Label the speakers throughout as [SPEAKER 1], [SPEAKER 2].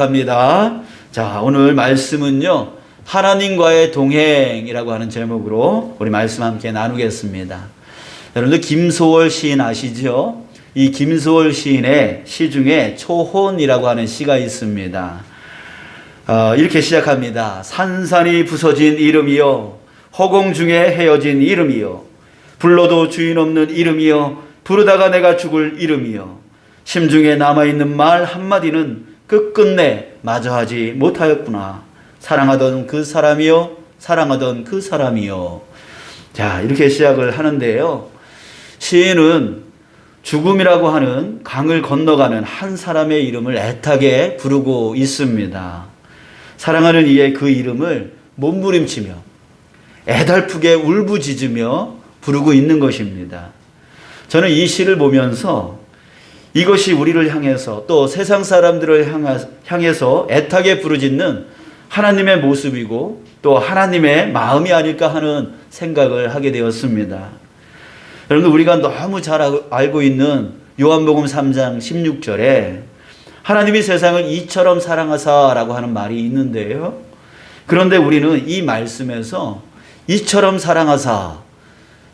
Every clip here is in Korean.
[SPEAKER 1] 합니다. 자, 오늘 말씀은요, 하나님과의 동행이라고 하는 제목으로 우리 말씀 함께 나누겠습니다. 여러분들 김소월 시인 아시죠? 이 김소월 시인의 시 중에 초혼이라고 하는 시가 있습니다. 이렇게 시작합니다. 산산이 부서진 이름이여, 허공 중에 헤어진 이름이여, 불러도 주인 없는 이름이여, 부르다가 내가 죽을 이름이여, 심중에 남아있는 말 한마디는 끝끝내 마저하지 못하였구나. 사랑하던 그 사람이여, 사랑하던 그 사람이여. 자, 이렇게 시작을 하는데요, 시인은 죽음이라고 하는 강을 건너가는 한 사람의 이름을 애타게 부르고 있습니다. 사랑하는 이의 그 이름을 몸부림치며 애달프게 울부짖으며 부르고 있는 것입니다. 저는 이 시를 보면서 이것이 우리를 향해서 또 세상 사람들을 향해서 애타게 부르짖는 하나님의 모습이고 또 하나님의 마음이 아닐까 하는 생각을 하게 되었습니다. 여러분, 우리가 너무 잘 알고 있는 요한복음 3장 16절에 하나님이 세상을 이처럼 사랑하사라고 하는 말이 있는데요, 그런데 우리는 이 말씀에서 이처럼 사랑하사,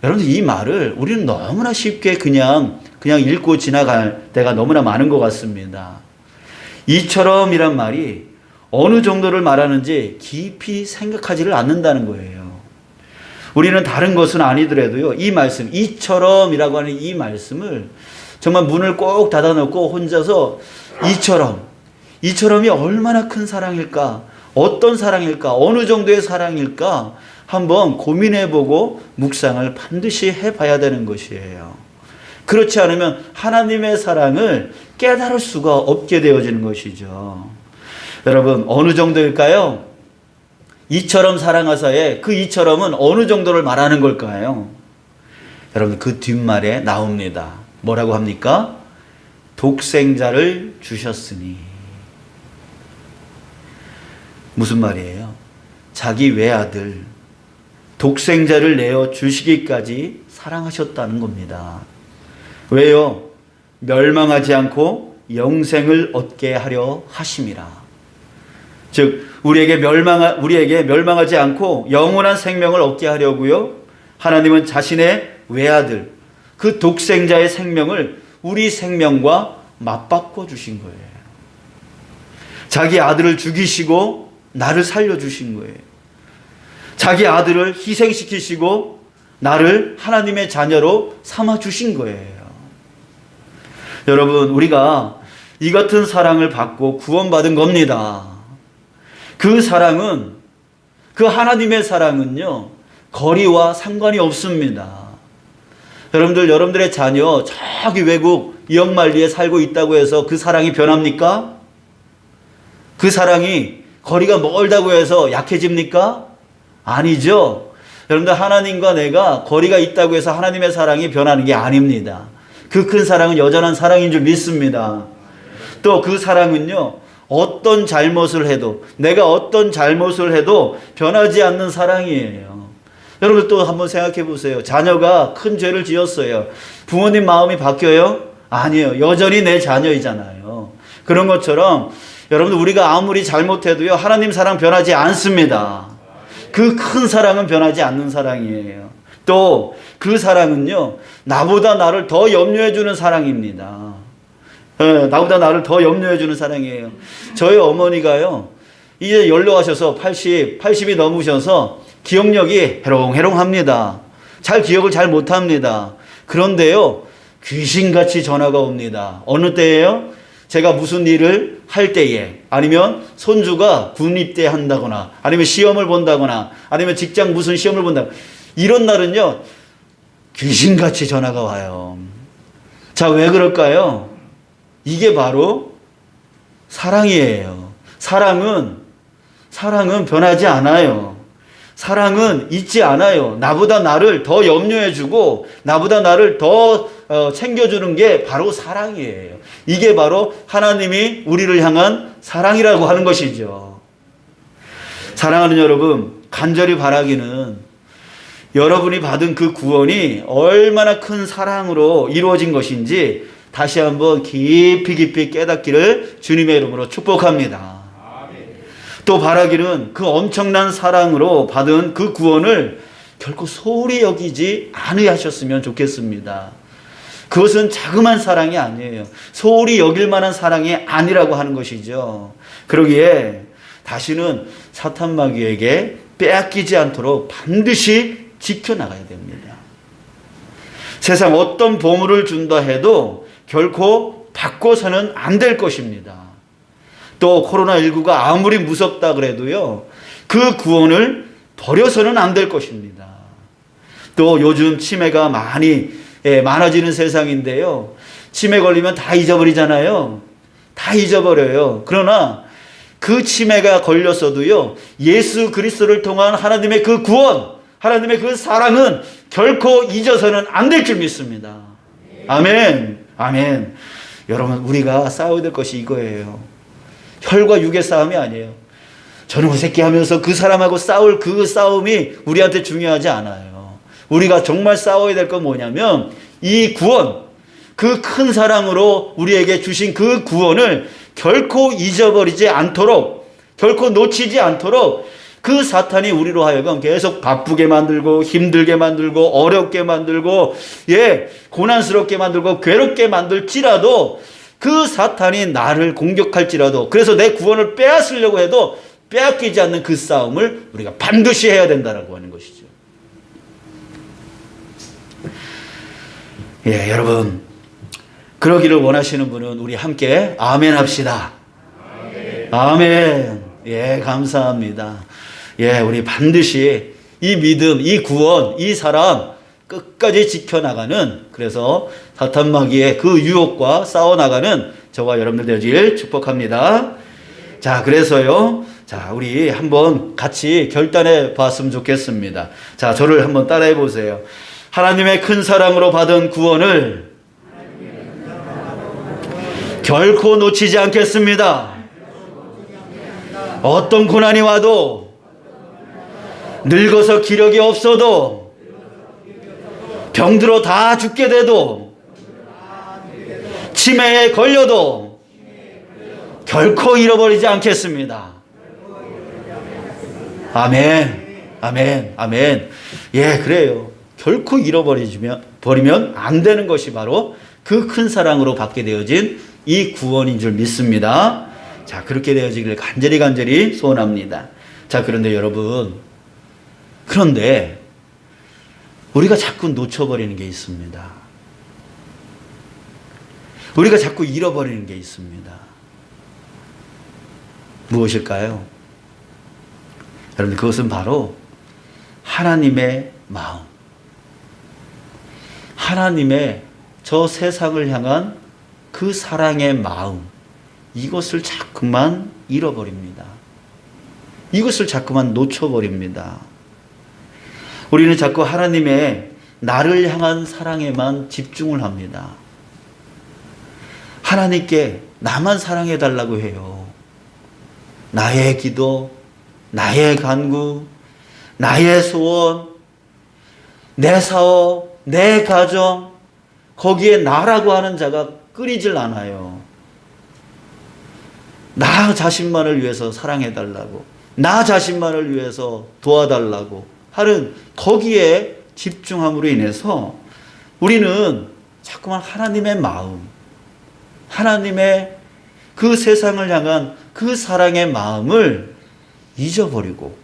[SPEAKER 1] 여러분들 이 말을 우리는 너무나 쉽게 그냥 읽고 지나갈 때가 너무나 많은 것 같습니다. 이처럼이란 말이 어느 정도를 말하는지 깊이 생각하지를 않는다는 거예요. 우리는 다른 것은 아니더라도요, 이 말씀, 이처럼이라고 하는 이 말씀을 정말 문을 꼭 닫아놓고 혼자서 이처럼이 얼마나 큰 사랑일까, 어떤 사랑일까, 어느 정도의 사랑일까 한번 고민해보고 묵상을 반드시 해봐야 되는 것이에요. 그렇지 않으면 하나님의 사랑을 깨달을 수가 없게 되어지는 것이죠. 여러분, 어느 정도일까요? 이처럼 사랑하사에 그 이처럼은 어느 정도를 말하는 걸까요? 여러분, 그 뒷말에 나옵니다. 뭐라고 합니까? 독생자를 주셨으니. 무슨 말이에요? 자기 외아들 독생자를 내어 주시기까지 사랑하셨다는 겁니다. 왜요? 멸망하지 않고 영생을 얻게 하려 하심이라. 즉 우리에게 멸망하지 않고 영원한 생명을 얻게 하려고요, 하나님은 자신의 외아들, 그 독생자의 생명을 우리 생명과 맞바꿔 주신 거예요. 자기 아들을 죽이시고 나를 살려주신 거예요. 자기 아들을 희생시키시고 나를 하나님의 자녀로 삼아주신 거예요. 여러분, 우리가 이 같은 사랑을 받고 구원받은 겁니다. 그 사랑은, 그 하나님의 사랑은요, 거리와 상관이 없습니다. 여러분들의 자녀 저기 외국 이역만리에 살고 있다고 해서 그 사랑이 변합니까? 그 사랑이 거리가 멀다고 해서 약해집니까? 아니죠. 여러분들, 하나님과 내가 거리가 있다고 해서 하나님의 사랑이 변하는 게 아닙니다. 그 큰 사랑은 여전한 사랑인 줄 믿습니다. 또 그 사랑은요, 어떤 잘못을 해도, 내가 어떤 잘못을 해도 변하지 않는 사랑이에요. 여러분, 또 한번 생각해 보세요. 자녀가 큰 죄를 지었어요. 부모님 마음이 바뀌어요? 아니에요. 여전히 내 자녀이잖아요. 그런 것처럼 여러분들, 우리가 아무리 잘못해도요, 하나님 사랑 변하지 않습니다. 그 큰 사랑은 변하지 않는 사랑이에요. 또 그 사랑은요, 나보다 나를 더 염려해 주는 사랑입니다. 나보다 나를 더 염려해 주는 사랑이에요. 저희 어머니가요, 이제 연로하셔서 80이 넘으셔서 기억력이 해롱해롱합니다. 잘 기억을 잘 못합니다. 그런데요, 귀신같이 전화가 옵니다. 어느 때예요? 제가 무슨 일을 할 때에, 아니면 손주가 군입대 한다거나, 아니면 시험을 본다거나, 아니면 직장 무슨 시험을 본다, 이런 날은요, 귀신같이 전화가 와요. 자, 왜 그럴까요? 이게 바로 사랑이에요. 사랑은 변하지 않아요. 사랑은 잊지 않아요. 나보다 나를 더 염려해주고 나보다 나를 더 챙겨주는 게 바로 사랑이에요. 이게 바로 하나님이 우리를 향한 사랑이라고 하는 것이죠. 사랑하는 여러분, 간절히 바라기는 여러분이 받은 그 구원이 얼마나 큰 사랑으로 이루어진 것인지 다시 한번 깊이 깨닫기를 주님의 이름으로 축복합니다. 또 바라기는 그 엄청난 사랑으로 받은 그 구원을 결코 소홀히 여기지 않으셨으면 좋겠습니다. 그것은 자그마한 사랑이 아니에요. 소홀히 여길 만한 사랑이 아니라고 하는 것이죠. 그러기에 다시는 사탄 마귀에게 빼앗기지 않도록 반드시 지켜나가야 됩니다. 세상 어떤 보물을 준다 해도 결코 바꿔서는 안 될 것입니다. 또 코로나19가 아무리 무섭다 그래도요, 그 구원을 버려서는 안 될 것입니다. 또 요즘 치매가 많아지는 세상인데요, 치매 걸리면 다 잊어버리잖아요. 다 잊어버려요. 그러나 그 치매가 걸렸어도요, 예수 그리스도를 통한 하나님의 그 구원, 하나님의 그 사랑은 결코 잊어서는 안 될 줄 믿습니다. 아멘. 아멘. 여러분, 우리가 싸워야 될 것이 이거예요. 혈과 육의 싸움이 아니에요. 저놈의 새끼 하면서 그 사람하고 싸울 그 싸움이 우리한테 중요하지 않아요. 우리가 정말 싸워야 될 건 뭐냐면 이 구원, 그 큰 사랑으로 우리에게 주신 그 구원을 결코 잊어버리지 않도록, 결코 놓치지 않도록 그 사탄이 우리로 하여금 계속 바쁘게 만들고 힘들게 만들고 어렵게 만들고 고난스럽게 만들고 괴롭게 만들지라도, 그 사탄이 나를 공격할지라도, 그래서 내 구원을 빼앗으려고 해도 빼앗기지 않는 그 싸움을 우리가 반드시 해야 된다라고 하는 것이죠. 여러분, 그러기를 원하시는 분은 우리 함께 아멘 합시다. 아멘. 감사합니다. 우리 반드시 이 믿음, 이 구원, 이 사랑 끝까지 지켜나가는, 그래서 사탄 마귀의 그 유혹과 싸워나가는 저와 여러분들 되길 축복합니다. 자, 그래서요, 우리 한번 같이 결단해 봤으면 좋겠습니다. 자, 저를 한번 따라해 보세요. 하나님의 큰 사랑으로 받은 구원을 결코 놓치지 않겠습니다. 어떤 고난이 와도, 늙어서 기력이 없어도, 병들어 다 죽게 돼도, 치매에 걸려도 결코 잃어버리지 않겠습니다. 아멘. 아멘. 아멘. 그래요. 결코 버리면 안 되는 것이 바로 그 큰 사랑으로 받게 되어진 이 구원인 줄 믿습니다. 자, 그렇게 되어지기를 간절히 소원합니다. 자, 그런데 여러분, 그런데 우리가 자꾸 놓쳐버리는 게 있습니다. 우리가 자꾸 잃어버리는 게 있습니다. 무엇일까요? 여러분, 그것은 바로 하나님의 마음, 하나님의 저 세상을 향한 그 사랑의 마음, 이것을 자꾸만 잃어버립니다. 이것을 자꾸만 놓쳐버립니다. 우리는 자꾸 하나님의 나를 향한 사랑에만 집중을 합니다. 하나님께 나만 사랑해달라고 해요. 나의 기도, 나의 간구, 나의 소원, 내 사업, 내 가정, 거기에 나라고 하는 자가 끊이질 않아요. 나 자신만을 위해서 사랑해달라고, 나 자신만을 위해서 도와달라고 하는 거기에 집중함으로 인해서 우리는 자꾸만 하나님의 마음, 하나님의 그 세상을 향한 그 사랑의 마음을 잊어버리고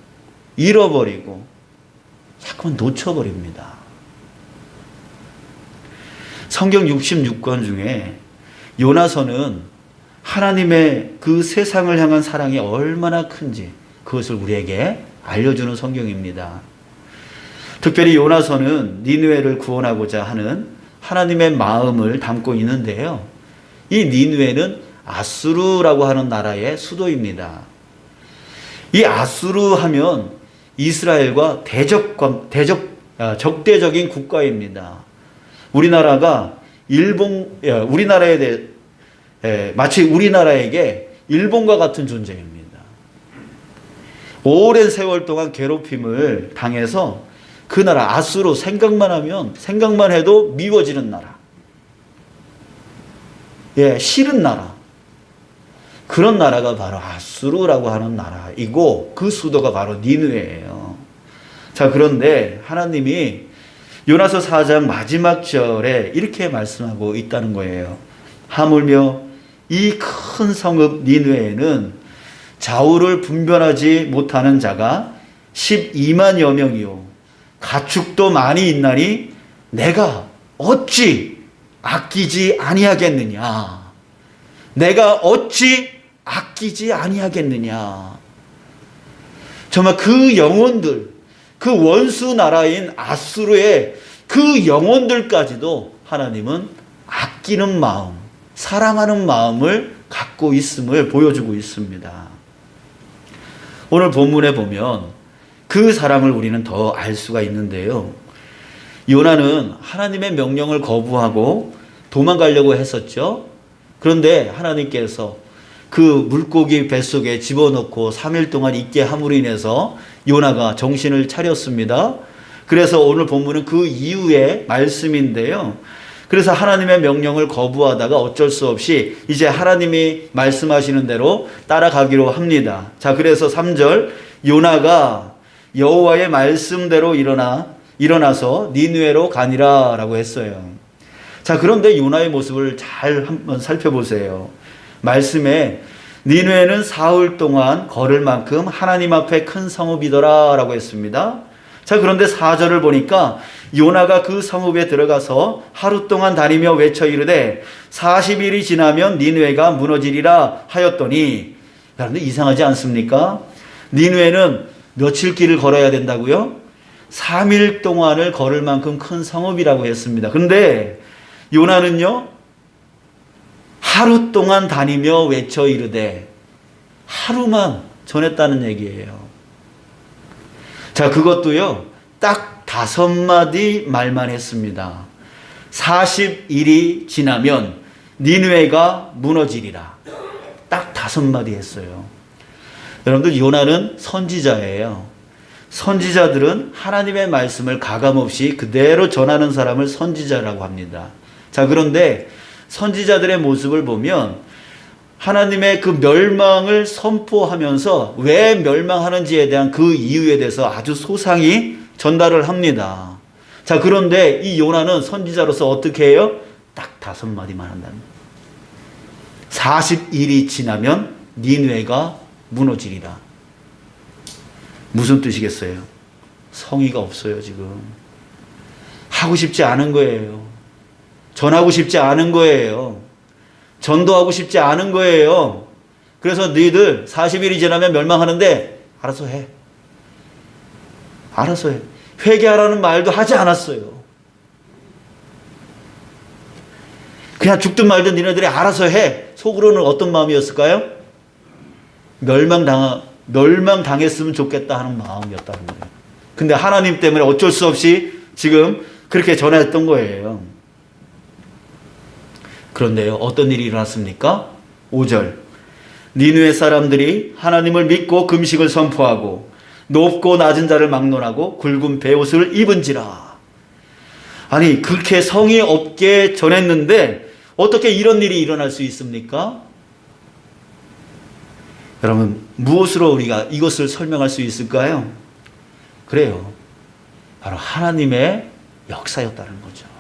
[SPEAKER 1] 잃어버리고 자꾸만 놓쳐버립니다. 성경 66권 중에 요나서는 하나님의 그 세상을 향한 사랑이 얼마나 큰지 그것을 우리에게 알려주는 성경입니다. 특별히 요나서는 니느웨를 구원하고자 하는 하나님의 마음을 담고 있는데요. 이 니느웨는 아수르라고 하는 나라의 수도입니다. 이 아수르 하면 이스라엘과 적대적인 국가입니다. 우리나라가 우리나라에 대해 마치 우리나라에게 일본과 같은 존재입니다. 오랜 세월 동안 괴롭힘을 당해서 그 나라 아수르 생각만 해도 미워지는 나라. 싫은 나라. 그런 나라가 바로 아수르라고 하는 나라이고 그 수도가 바로 니느웨예요. 자, 그런데 하나님이 요나서 4장 마지막 절에 이렇게 말씀하고 있다는 거예요. 하물며 이 큰 성읍 니느웨에는 좌우를 분별하지 못하는 자가 12만여 명이요 가축도 많이 있나니 내가 어찌 아끼지 아니하겠느냐. 내가 어찌 아끼지 아니하겠느냐. 정말 그 영혼들, 그 원수 나라인 아수르의 그 영혼들까지도 하나님은 아끼는 마음, 사랑하는 마음을 갖고 있음을 보여주고 있습니다. 오늘 본문에 보면 그 사랑을 우리는 더 알 수가 있는데요. 요나는 하나님의 명령을 거부하고 도망가려고 했었죠. 그런데 하나님께서 그 물고기 뱃속에 집어넣고 3일 동안 있게 함으로 인해서 요나가 정신을 차렸습니다. 그래서 오늘 본문은 그 이후의 말씀인데요. 그래서 하나님의 명령을 거부하다가 어쩔 수 없이 이제 하나님이 말씀하시는 대로 따라가기로 합니다. 자, 그래서 3절 요나가 여호와의 말씀대로 일어나서 니느웨로 가니라 라고 했어요. 자, 그런데 요나의 모습을 잘 한번 살펴보세요. 말씀에 니느웨는 사흘 동안 걸을 만큼 하나님 앞에 큰 성읍이더라 라고 했습니다. 자, 그런데 4절을 보니까 요나가 그 성읍에 들어가서 하루 동안 다니며 외쳐 이르되 40일이 지나면 니느웨가 무너지리라 하였더니, 여러분들 이상하지 않습니까? 니느웨는 며칠 길을 걸어야 된다고요? 3일 동안을 걸을 만큼 큰 성읍이라고 했습니다. 그런데 요나는요, 하루 동안 다니며 외쳐 이르되 하루만 전했다는 얘기예요. 자, 그것도요, 딱 5마디 말만 했습니다. 40일이 지나면 니느웨가 무너지리라. 딱 5마디 했어요. 여러분들, 요나는 선지자예요. 선지자들은 하나님의 말씀을 가감없이 그대로 전하는 사람을 선지자라고 합니다. 자, 그런데 선지자들의 모습을 보면 하나님의 그 멸망을 선포하면서 왜 멸망하는지에 대한 그 이유에 대해서 아주 소상히 전달을 합니다. 자, 그런데 이 요나는 선지자로서 어떻게 해요? 딱 5마디만 한다는 거예요. 40일이 지나면 니느웨가 무너지리라. 무슨 뜻이겠어요? 성의가 없어요, 지금. 하고 싶지 않은 거예요. 전하고 싶지 않은 거예요. 전도하고 싶지 않은 거예요. 그래서 너희들 40일이 지나면 멸망하는데 알아서 해. 알아서 해. 회개하라는 말도 하지 않았어요. 그냥 죽든 말든 니네들이 알아서 해. 속으로는 어떤 마음이었을까요? 멸망당했으면 좋겠다 하는 마음이었다는 거예요. 근데 하나님 때문에 어쩔 수 없이 지금 그렇게 전했던 거예요. 그런데요, 어떤 일이 일어났습니까? 5절. 니느웨 사람들이 하나님을 믿고 금식을 선포하고 높고 낮은 자를 막론하고 굵은 베옷을 입은지라. 아니, 그렇게 성의 없게 전했는데 어떻게 이런 일이 일어날 수 있습니까? 여러분, 무엇으로 우리가 이것을 설명할 수 있을까요? 그래요, 바로 하나님의 역사였다는 거죠.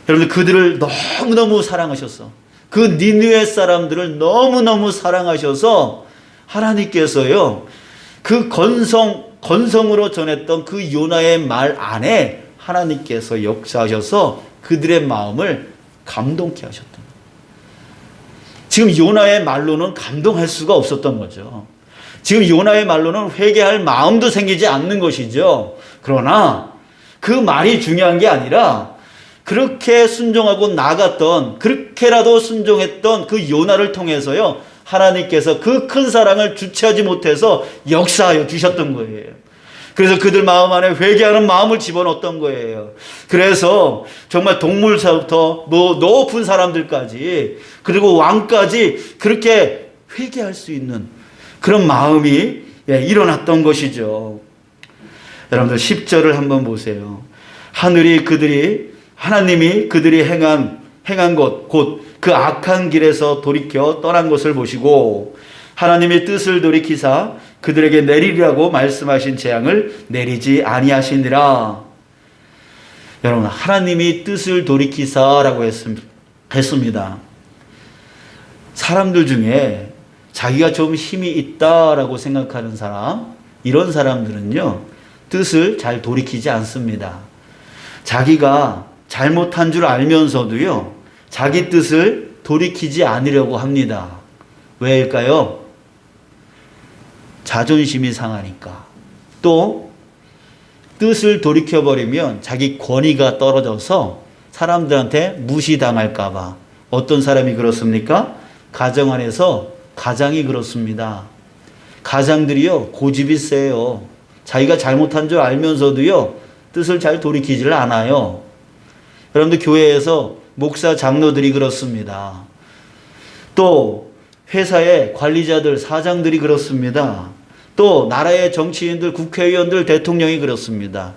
[SPEAKER 1] 여러분들, 그들을 너무너무 사랑하셔서, 그 니느웨 사람들을 너무너무 사랑하셔서 하나님께서요, 그 건성으로 전했던 그 요나의 말 안에 하나님께서 역사하셔서 그들의 마음을 감동케 하셨던 거예요. 지금 요나의 말로는 감동할 수가 없었던 거죠. 지금 요나의 말로는 회개할 마음도 생기지 않는 것이죠. 그러나 그 말이 중요한 게 아니라 그렇게 순종하고 나갔던, 그렇게라도 순종했던 그 요나를 통해서요, 하나님께서 그 큰 사랑을 주체하지 못해서 역사하여 주셨던 거예요. 그래서 그들 마음 안에 회개하는 마음을 집어넣었던 거예요. 그래서 정말 동물서부터 높은 사람들까지, 그리고 왕까지 그렇게 회개할 수 있는 그런 마음이 일어났던 것이죠. 여러분들, 10절을 한번 보세요. 하나님이 그들이 행한 것, 곧 그 악한 길에서 돌이켜 떠난 것을 보시고 하나님의 뜻을 돌이키사 그들에게 내리리라고 말씀하신 재앙을 내리지 아니하시니라. 여러분, 하나님이 뜻을 돌이키사라고 했습니다. 사람들 중에 자기가 좀 힘이 있다라고 생각하는 사람, 이런 사람들은요, 뜻을 잘 돌이키지 않습니다. 자기가 잘못한 줄 알면서도요, 자기 뜻을 돌이키지 않으려고 합니다. 왜일까요? 자존심이 상하니까. 또 뜻을 돌이켜버리면 자기 권위가 떨어져서 사람들한테 무시당할까 봐. 어떤 사람이 그렇습니까? 가정 안에서 가장이 그렇습니다. 가장들이요, 고집이 세요. 자기가 잘못한 줄 알면서도요, 뜻을 잘 돌이키지를 않아요. 여러분들 교회에서 목사 장로들이 그렇습니다. 또 회사의 관리자들, 사장들이 그렇습니다. 또 나라의 정치인들, 국회의원들, 대통령이 그렇습니다.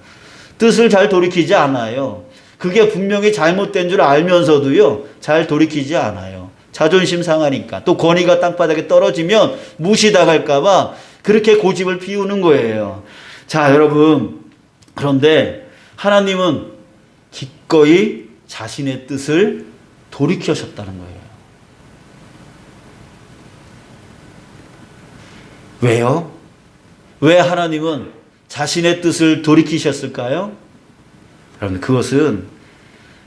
[SPEAKER 1] 뜻을 잘 돌이키지 않아요. 그게 분명히 잘못된 줄 알면서도요, 잘 돌이키지 않아요. 자존심 상하니까. 또 권위가 땅바닥에 떨어지면 무시당할까 봐 그렇게 고집을 피우는 거예요. 자, 여러분, 그런데 하나님은 기꺼이 자신의 뜻을 돌이키셨다는 거예요. 왜요? 왜 하나님은 자신의 뜻을 돌이키셨을까요? 여러분, 그것은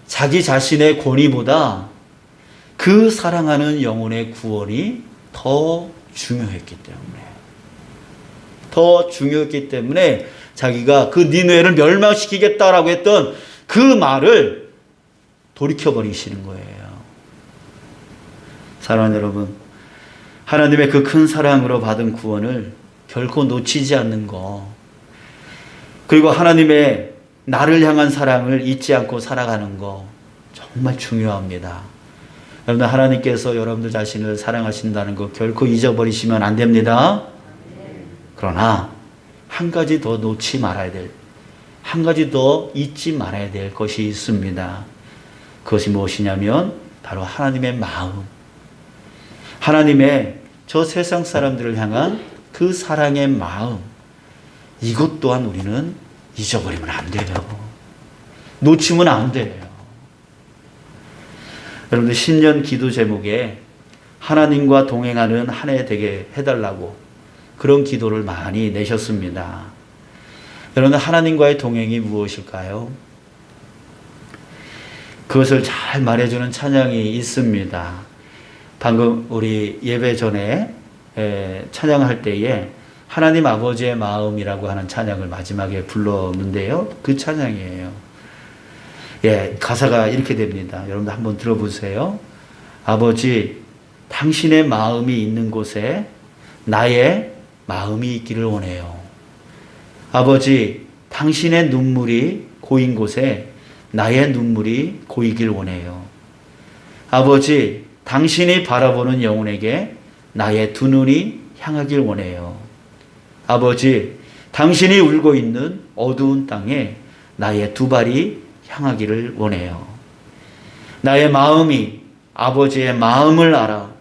[SPEAKER 1] 자기 자신의 권위보다 그 사랑하는 영혼의 구원이 더 중요했기 때문에. 더 중요했기 때문에 자기가 그 니느웨를 멸망시키겠다라고 했던 그 말을 돌이켜버리시는 거예요. 사랑하는 여러분, 하나님의 그 큰 사랑으로 받은 구원을 결코 놓치지 않는 거, 그리고 하나님의 나를 향한 사랑을 잊지 않고 살아가는 거 정말 중요합니다. 여러분, 하나님께서 여러분들 자신을 사랑하신다는 거 결코 잊어버리시면 안 됩니다. 그러나 한 가지 더 놓지 말아야 될, 한 가지 더 잊지 말아야 될 것이 있습니다. 그것이 무엇이냐면 바로 하나님의 마음, 하나님의 저 세상 사람들을 향한 그 사랑의 마음, 이것 또한 우리는 잊어버리면 안 돼요. 놓치면 안 돼요. 여러분들 신년 기도 제목에 하나님과 동행하는 한 해 되게 해달라고 그런 기도를 많이 내셨습니다. 여러분, 하나님과의 동행이 무엇일까요? 그것을 잘 말해주는 찬양이 있습니다. 방금 우리 예배 전에 찬양할 때에 하나님 아버지의 마음이라고 하는 찬양을 마지막에 불렀는데요. 그 찬양이에요. 예, 가사가 이렇게 됩니다. 여러분들 한번 들어보세요. 아버지, 당신의 마음이 있는 곳에 나의 마음이 있기를 원해요. 아버지, 당신의 눈물이 고인 곳에 나의 눈물이 고이길 원해요. 아버지, 당신이 바라보는 영혼에게 나의 두 눈이 향하길 원해요. 아버지, 당신이 울고 있는 어두운 땅에 나의 두 발이 향하기를 원해요. 나의 마음이 아버지의 마음을 알아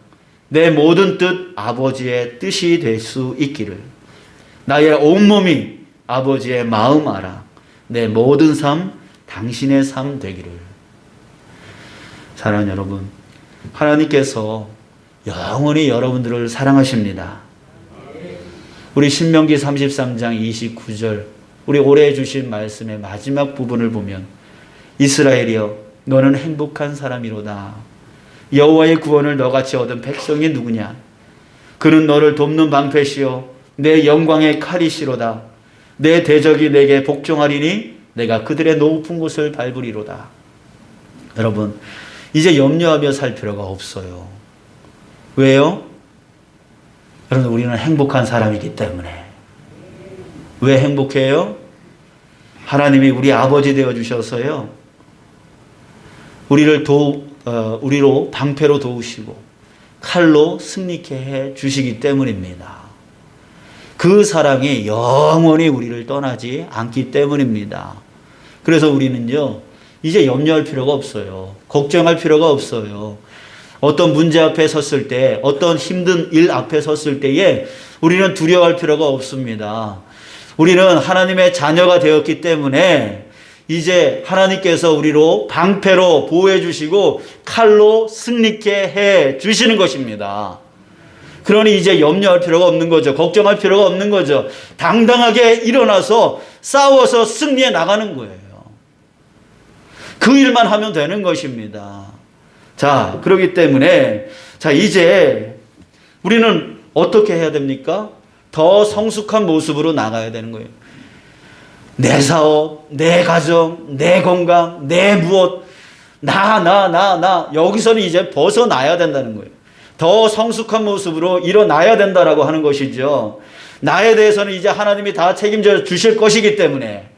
[SPEAKER 1] 내 모든 뜻 아버지의 뜻이 될 수 있기를, 나의 온몸이 아버지의 마음 알아 내 모든 삶 당신의 삶 되기를. 사랑하는 여러분, 하나님께서 영원히 여러분들을 사랑하십니다. 우리 신명기 33장 29절, 우리 올해 주신 말씀의 마지막 부분을 보면 이스라엘이여 너는 행복한 사람이로다. 여호와의 구원을 너같이 얻은 백성이 누구냐? 그는 너를 돕는 방패시요 내 영광의 칼이시로다. 내 대적이 내게 복종하리니 내가 그들의 높은 곳을 밟으리로다. 여러분, 이제 염려하며 살 필요가 없어요. 왜요? 여러분, 우리는 행복한 사람이기 때문에. 왜 행복해요? 하나님이 우리 아버지 되어 주셔서요, 우리로 방패로 도우시고 칼로 승리케 해 주시기 때문입니다. 그 사랑이 영원히 우리를 떠나지 않기 때문입니다. 그래서 우리는요, 이제 염려할 필요가 없어요. 걱정할 필요가 없어요. 어떤 문제 앞에 섰을 때, 어떤 힘든 일 앞에 섰을 때에 우리는 두려워할 필요가 없습니다. 우리는 하나님의 자녀가 되었기 때문에 이제 하나님께서 우리로 방패로 보호해 주시고 칼로 승리케 해 주시는 것입니다. 그러니 이제 염려할 필요가 없는 거죠. 걱정할 필요가 없는 거죠. 당당하게 일어나서 싸워서 승리해 나가는 거예요. 그 일만 하면 되는 것입니다. 자, 그렇기 때문에 자, 이제 우리는 어떻게 해야 됩니까? 더 성숙한 모습으로 나가야 되는 거예요. 내 사업, 내 가정, 내 건강, 내 무엇, 나. 여기서는 이제 벗어나야 된다는 거예요. 더 성숙한 모습으로 일어나야 된다라고 하는 것이죠. 나에 대해서는 이제 하나님이 다 책임져 주실 것이기 때문에,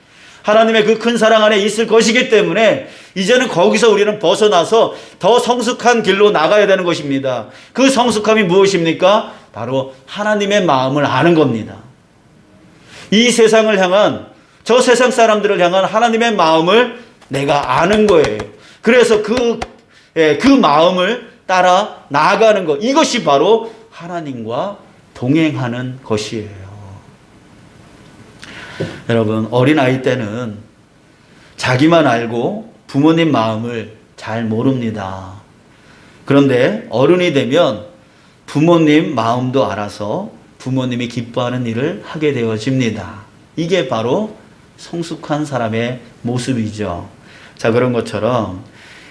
[SPEAKER 1] 하나님의 그 큰 사랑 안에 있을 것이기 때문에 이제는 거기서 우리는 벗어나서 더 성숙한 길로 나가야 되는 것입니다. 그 성숙함이 무엇입니까? 바로 하나님의 마음을 아는 겁니다. 이 세상을 향한, 저 세상 사람들을 향한 하나님의 마음을 내가 아는 거예요. 그래서 그 마음을 따라 나아가는 것, 이것이 바로 하나님과 동행하는 것이에요. 여러분, 어린아이 때는 자기만 알고 부모님 마음을 잘 모릅니다. 그런데 어른이 되면 부모님 마음도 알아서 부모님이 기뻐하는 일을 하게 되어집니다. 이게 바로 성숙한 사람의 모습이죠. 자, 그런 것처럼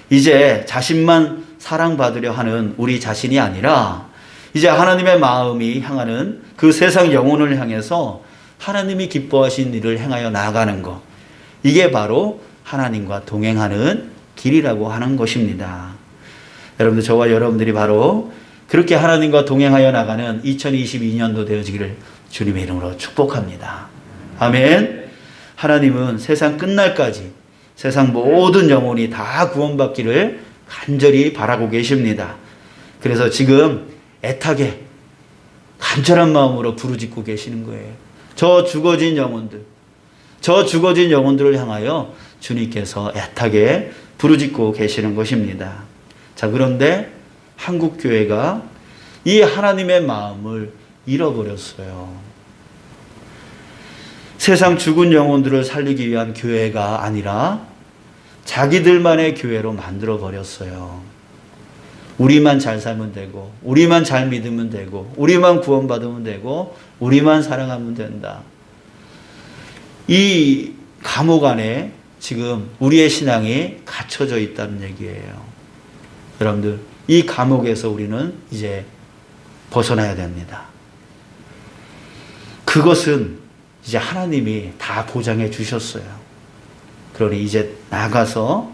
[SPEAKER 1] 이제 자신만 사랑받으려 하는 우리 자신이 아니라 이제 하나님의 마음이 향하는 그 세상 영혼을 향해서 하나님이 기뻐하신 일을 행하여 나아가는 것, 이게 바로 하나님과 동행하는 길이라고 하는 것입니다. 여러분들, 저와 여러분들이 바로 그렇게 하나님과 동행하여 나가는 2022년도 되어지기를 주님의 이름으로 축복합니다. 아멘. 하나님은 세상 끝날까지 세상 모든 영혼이 다 구원받기를 간절히 바라고 계십니다. 그래서 지금 애타게 간절한 마음으로 부르짖고 계시는 거예요. 저 죽어진 영혼들을 향하여 주님께서 애타게 부르짖고 계시는 것입니다. 자, 그런데 한국 교회가 이 하나님의 마음을 잃어버렸어요. 세상 죽은 영혼들을 살리기 위한 교회가 아니라 자기들만의 교회로 만들어 버렸어요. 우리만 잘 살면 되고, 우리만 잘 믿으면 되고, 우리만 구원받으면 되고, 우리만 사랑하면 된다. 이 감옥 안에 지금 우리의 신앙이 갇혀져 있다는 얘기예요. 여러분들, 이 감옥에서 우리는 이제 벗어나야 됩니다. 그것은 이제 하나님이 다 보장해 주셨어요. 그러니 이제 나가서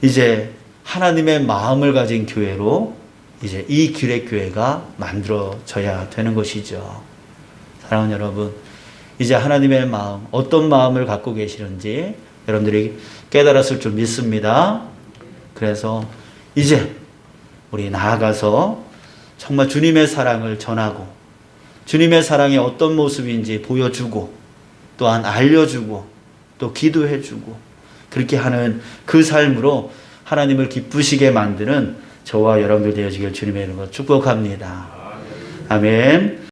[SPEAKER 1] 이제 하나님의 마음을 가진 교회로 이제 이 길의 교회가 만들어져야 되는 것이죠. 사랑하는 여러분, 이제 하나님의 마음, 어떤 마음을 갖고 계시는지 여러분들이 깨달았을 줄 믿습니다. 그래서 이제 우리 나아가서 정말 주님의 사랑을 전하고, 주님의 사랑이 어떤 모습인지 보여주고, 또한 알려주고, 또 기도해주고, 그렇게 하는 그 삶으로 하나님을 기쁘시게 만드는 저와 여러분들 되어지길 주님의 이름으로 축복합니다. 아멘.